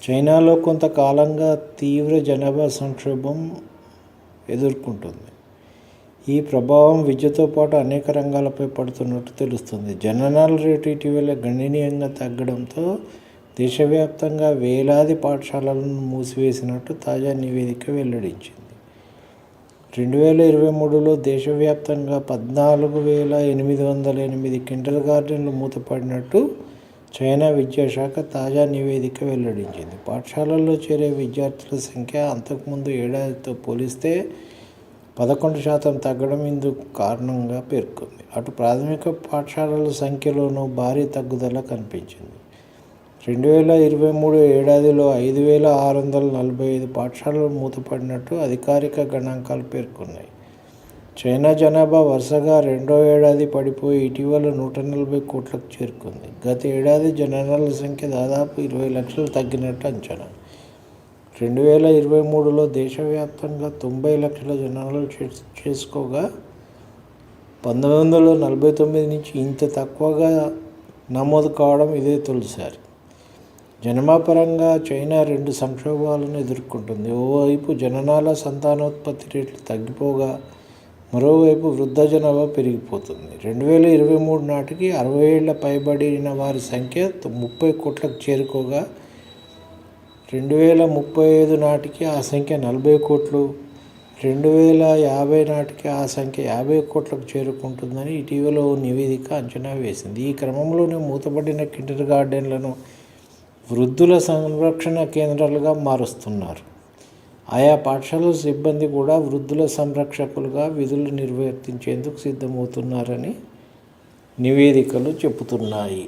చైనాలో కొంతకాలంగా తీవ్ర జనాభా సంక్షోభం ఎదుర్కొంటుంది. ఈ ప్రభావం విద్యతో పాటు అనేక రంగాలపై పడుతున్నట్టు తెలుస్తుంది. జననాల రేటు ఇటీవల గణనీయంగా తగ్గడంతో దేశవ్యాప్తంగా వేలాది పాఠశాలలను మూసివేసినట్టు తాజా నివేదిక వెల్లడించింది. 2023లో దేశవ్యాప్తంగా 14,808 కిండర్గార్టెన్లు మూతపడినట్టు చైనా విద్యాశాఖ తాజా నివేదిక వెల్లడించింది. పాఠశాలల్లో చేరే విద్యార్థుల సంఖ్య అంతకుముందు ఏడాదితో పోలిస్తే 11% తగ్గడం ఇందుకు కారణంగా పేర్కొంది. అటు ప్రాథమిక పాఠశాలల సంఖ్యలోనూ భారీ తగ్గుదల కనిపించింది. 2023 ఏడాదిలో 5,645 పాఠశాలలు మూతపడినట్టు అధికారిక గణాంకాలు పేర్కొన్నాయి. చైనా జనాభా వరుసగా రెండో ఏడాది పడిపోయి ఇటీవల 140 కోట్లకు చేరుకుంది. గత ఏడాది జననాల సంఖ్య దాదాపు 20 లక్షలు తగ్గినట్టు అంచనా. 2023లో దేశవ్యాప్తంగా 90 లక్షల జననాలు చేసుకోగా 1949 నుంచి ఇంత తక్కువగా నమోదు కావడం ఇదే తొలిసారి. జనాభాపరంగా చైనా 2 సంక్షోభాలను ఎదుర్కొంటుంది. ఓవైపు జననాల సంతానోత్పత్తి రేట్లు తగ్గిపోగా మరోవైపు వృద్ధ జనాభా పెరిగిపోతుంది. 2023 నాటికి 60 ఏళ్ల పైబడిన వారి సంఖ్య 30 కోట్లకు చేరుకోగా 2035 నాటికి ఆ సంఖ్య 40 కోట్లు, 2050 నాటికి ఆ సంఖ్య 50 కోట్లకు చేరుకుంటుందని ఇటీవల ఓ నివేదిక అంచనా వేసింది. ఈ క్రమంలోనే మూతపడిన కిండర్గార్టెన్లను వృద్ధుల సంరక్షణ కేంద్రాలుగా మారుస్తున్నారు. ఆయా పాఠశాలల సిబ్బంది కూడా వృద్ధుల సంరక్షకులుగా విధులు నిర్వర్తించేందుకు సిద్ధమవుతున్నారని నివేదికలు చెబుతున్నాయి.